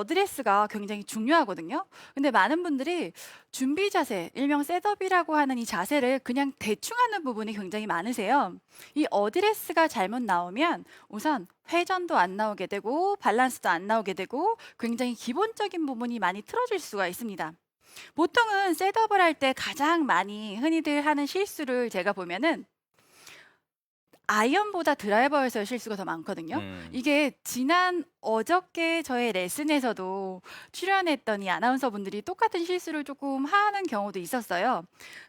어드레스가 굉장히 중요하거든요. 근데 많은 분들이 준비 자세, 일명 셋업이라고 하는 이 자세를 그냥 대충 하는 부분이 굉장히 많으세요. 이 어드레스가 잘못 나오면 우선 회전도 안 나오게 되고 밸런스도 안 나오게 되고 굉장히 기본적인 부분이 많이 틀어질 수가 있습니다. 보통은 셋업을 할 때 가장 많이 흔히들 하는 실수를 제가 보면은 아이언보다 드라이버에서의 실수가 더 많거든요. 음. 이게 지난 어저께 저의 레슨에서도 출연했던 이 아나운서분들이 똑같은 실수를 조금 하는 경우도 있었어요.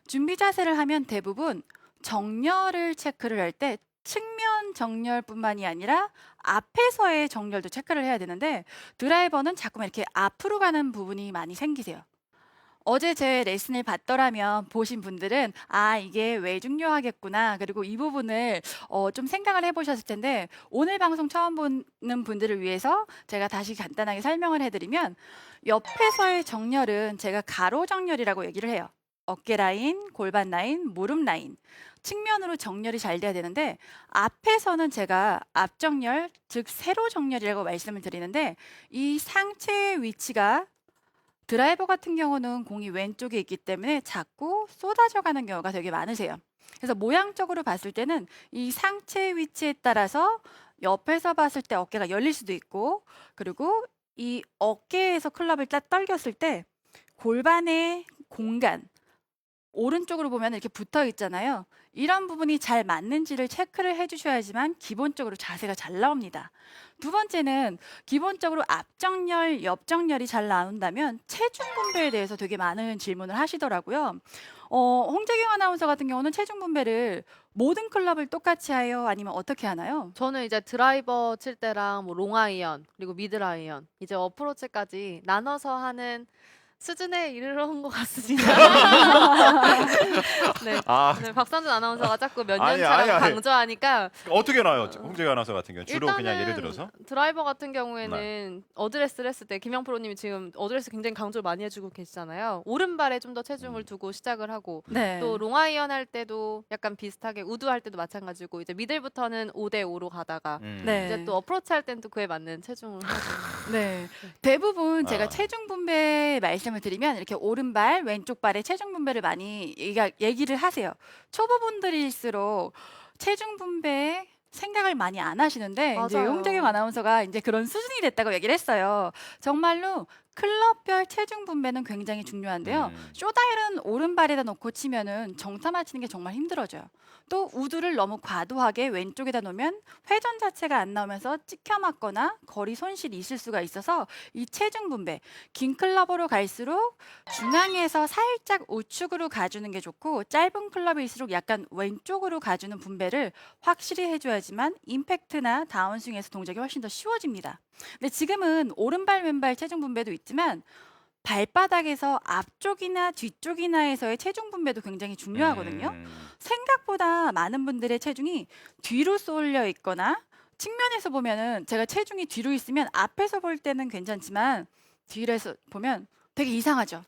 준비 자세를 하면 대부분 정렬을 체크를 할 때 측면 정렬뿐만이 아니라 앞에서의 정렬도 체크를 해야 되는데 드라이버는 자꾸만 이렇게 앞으로 가는 부분이 많이 생기세요. 어제 제 레슨을 받더라면 보신 분들은 '아 이게 왜 중요하겠구나.' 그리고 이 부분을 좀 생각을 해 보셨을 텐데 오늘 방송 처음 보는 분들을 위해서 제가 다시 간단하게 설명을 해 드리면 옆에서의 정렬은 제가 가로 정렬이라고 얘기를 해요. 어깨 라인, 골반 라인, 무릎 라인. 측면으로 정렬이 잘 돼야 되는데 앞에서는 제가 앞 정렬, 즉 세로 정렬이라고 말씀을 드리는데 이 상체의 위치가 드라이버 같은 경우는 공이 왼쪽에 있기 때문에 자꾸 쏟아져 가는 경우가 되게 많으세요. 그래서 모양적으로 봤을 때는 이 상체 위치에 따라서 옆에서 봤을 때 어깨가 열릴 수도 있고, 그리고 이 어깨에서 클럽을 딱 떨겼을 때 골반의 공간, 오른쪽으로 보면 이렇게 붙어 있잖아요. 이런 부분이 잘 맞는지를 체크를 해 주셔야지만 기본적으로 자세가 잘 나옵니다. 두 번째는 기본적으로 앞정렬, 옆정렬이 잘 나온다면 체중 분배에 대해서 되게 많은 질문을 하시더라고요. 홍재경 아나운서 같은 경우는 체중 분배를 모든 클럽을 똑같이 해요? 아니면 어떻게 하나요? 저는 이제 드라이버 칠 때랑 뭐 롱아이언 그리고 미드아이언 이제 어프로치까지 나눠서 하는 수준에 이르러온 것 같습니다. 네. 아, 네, 박상준 아나운서가 자꾸 몇 년 아니, 차라고 아니. 강조하니까 어떻게 나와요? 홍재경 아나운서 같은 경우는 주로 그냥 예를 일단은 들어서? 드라이버 같은 네. 경우에는 어드레스를 했을 때 김영 프로님이 지금 어드레스 굉장히 강조를 많이 해주고 계시잖아요. 오른발에 좀 더 체중을 음. 두고 시작을 하고 네. 또 롱아이언 할 때도 약간 비슷하게 우드 할 때도 마찬가지고 이제 미들부터는 5대 5로 가다가 네. 이제 또 어프로치 할 땐 또 그에 맞는 체중을 하죠. 네. 대부분 제가 아. 체중 분배 말씀을 드리면 이렇게 오른발, 왼쪽 발의 체중 분배를 많이 얘기를 하세요. 초보분들일수록 체중 분배에 생각을 많이 안 하시는데 이제 맞아요. 홍재경 아나운서가 이제 그런 수준이 됐다고 얘기를 했어요. 정말로 클럽별 체중 분배는 굉장히 중요한데요. 음. 쇼다일은 오른발에다 놓고 치면은 정타 맞히는 게 정말 힘들어져요. 또 우드를 너무 과도하게 왼쪽에다 놓으면 회전 자체가 안 나오면서 찍혀 맞거나 거리 손실이 있을 수가 있어서 이 체중 분배, 긴 클럽으로 갈수록 중앙에서 살짝 우측으로 가주는 게 좋고 짧은 클럽일수록 약간 왼쪽으로 가주는 분배를 확실히 해줘야지만 임팩트나 다운스윙에서 동작이 훨씬 더 쉬워집니다. 근데 지금은 오른발, 왼발 체중 분배도 있지만 발바닥에서 앞쪽이나 뒤쪽이나에서의 체중 분배도 굉장히 중요하거든요. 생각보다 많은 분들의 체중이 뒤로 쏠려 있거나 측면에서 보면은 제가 체중이 뒤로 있으면 앞에서 볼 때는 괜찮지만 뒤에서 보면 되게 이상하죠.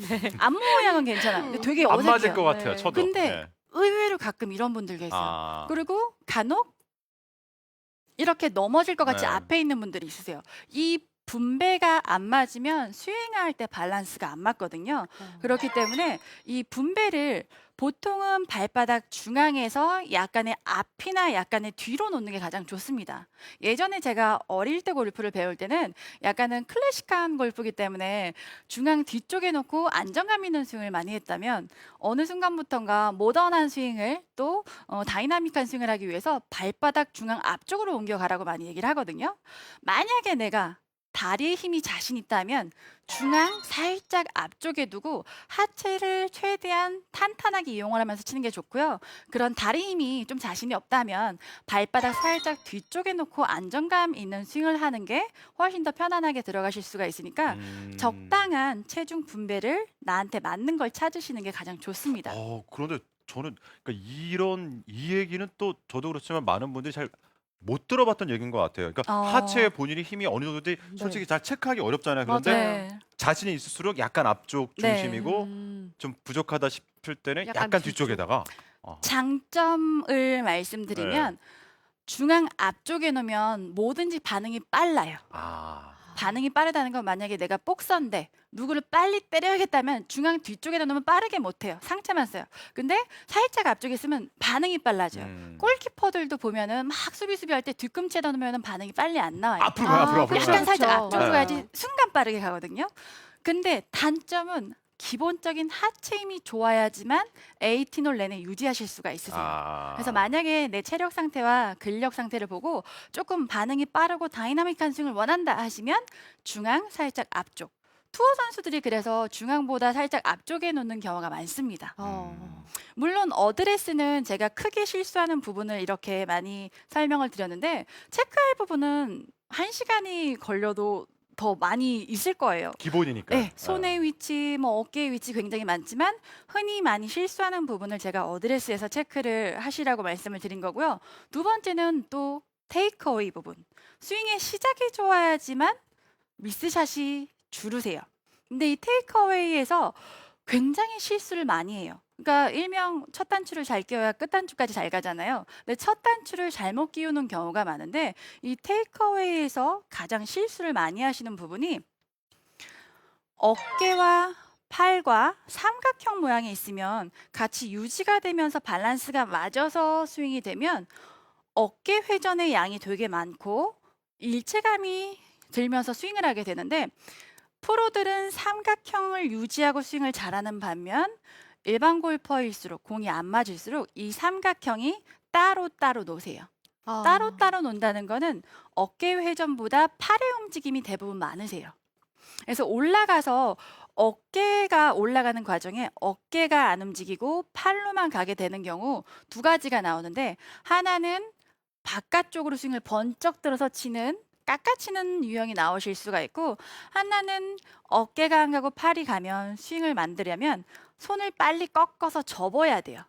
네. 앞 모양은 괜찮아. 근데 되게 안 맞을 어색해요. 것 같아요. 네. 쳐도. 근데 네. 의외로 가끔 이런 분들 계세요. 아. 그리고 간혹 이렇게 넘어질 것 같이 네. 앞에 있는 분들이 있으세요. 이 분배가 안 맞으면 스윙할 때 밸런스가 안 맞거든요. 그렇기 때문에 이 분배를 보통은 발바닥 중앙에서 약간의 앞이나 약간의 뒤로 놓는 게 가장 좋습니다. 예전에 제가 어릴 때 골프를 배울 때는 약간은 클래식한 골프기 때문에 중앙 뒤쪽에 놓고 안정감 있는 스윙을 많이 했다면 어느 순간부터인가 모던한 스윙을 또 다이나믹한 스윙을 하기 위해서 발바닥 중앙 앞쪽으로 옮겨가라고 많이 얘기를 하거든요. 만약에 내가 다리에 힘이 자신 있다면 중앙 살짝 앞쪽에 두고 하체를 최대한 탄탄하게 이용을 하면서 치는 게 좋고요. 그런 다리 힘이 좀 자신이 없다면 발바닥 살짝 뒤쪽에 놓고 안정감 있는 스윙을 하는 게 훨씬 더 편안하게 들어가실 수가 있으니까 적당한 체중 분배를 나한테 맞는 걸 찾으시는 게 가장 좋습니다. 그런데 저는 그러니까 이 얘기는 또 저도 그렇지만 많은 분들이 잘 못 들어봤던 얘기인 것 같아요. 그러니까 하체에 본인이 힘이 어느 정도인지 솔직히 잘 체크하기 어렵잖아요. 그런데 맞아요. 네. 자신이 있을수록 약간 앞쪽 네. 중심이고 좀 부족하다 싶을 때는 약간 약간 뒤쪽. 뒤쪽에다가 장점을 말씀드리면 중앙 앞쪽에 놓으면 뭐든지 반응이 빨라요. 아. 반응이 빠르다는 건 만약에 내가 복서인데 누구를 빨리 때려야겠다면 중앙 뒤쪽에다 놓으면 빠르게 못해요. 상체만 써요. 근데 살짝 앞쪽에 쓰면 반응이 빨라져요. 골키퍼들도 보면은 막 수비할 때 뒤꿈치에다 놓으면 반응이 빨리 안 나와요. 앞으로 가요, 앞으로 그렇죠. 약간 살짝 그렇죠. 앞쪽으로 네. 가야지 순간 빠르게 가거든요. 근데 단점은 기본적인 하체 힘이 좋아야지만 에이티놀 내내 유지하실 수가 있으세요. 그래서 만약에 내 체력 상태와 근력 상태를 보고 조금 반응이 빠르고 다이나믹한 스윙을 원한다 하시면 중앙 살짝 앞쪽. 투어 선수들이 그래서 중앙보다 살짝 앞쪽에 놓는 경우가 많습니다. 물론 어드레스는 제가 크게 실수하는 부분을 이렇게 많이 설명을 드렸는데 체크할 부분은 1시간이 걸려도 더 많이 있을 거예요. 기본이니까. 네, 손의 위치, 뭐 어깨의 위치 굉장히 많지만 흔히 많이 실수하는 부분을 제가 어드레스에서 체크를 하시라고 말씀을 드린 거고요. 두 번째는 또 테이크어웨이 부분. 스윙의 시작이 좋아야지만 미스샷이 줄으세요. 근데 이 테이크어웨이에서 굉장히 실수를 많이 해요. 그러니까 일명 첫 단추를 잘 끼워야 끝 단추까지 잘 가잖아요. 근데 첫 단추를 잘못 끼우는 경우가 많은데 이 테이크어웨이에서 가장 실수를 많이 하시는 부분이 어깨와 팔과 삼각형 모양이 있으면 같이 유지가 되면서 밸런스가 맞아서 스윙이 되면 어깨 회전의 양이 되게 많고 일체감이 들면서 스윙을 하게 되는데 프로들은 삼각형을 유지하고 스윙을 잘하는 반면 일반 골퍼일수록 공이 안 맞을수록 이 삼각형이 따로따로 놓으세요. 따로따로 논다는 거는 어깨 회전보다 팔의 움직임이 대부분 많으세요. 그래서 올라가서 어깨가 올라가는 과정에 어깨가 안 움직이고 팔로만 가게 되는 경우 두 가지가 나오는데 하나는 바깥쪽으로 스윙을 번쩍 들어서 치는 깎아치는 유형이 나오실 수가 있고 하나는 어깨가 안 가고 팔이 가면 스윙을 만들려면 손을 빨리 꺾어서 접어야 돼요.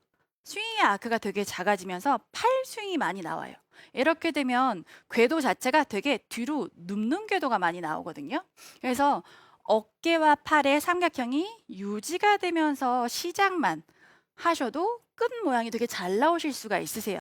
스윙의 아크가 되게 작아지면서 팔 스윙이 많이 나와요. 이렇게 되면 궤도 자체가 되게 뒤로 눕는 궤도가 많이 나오거든요. 그래서 어깨와 팔의 삼각형이 유지가 되면서 시작만 하셔도 끝 모양이 되게 잘 나오실 수가 있으세요.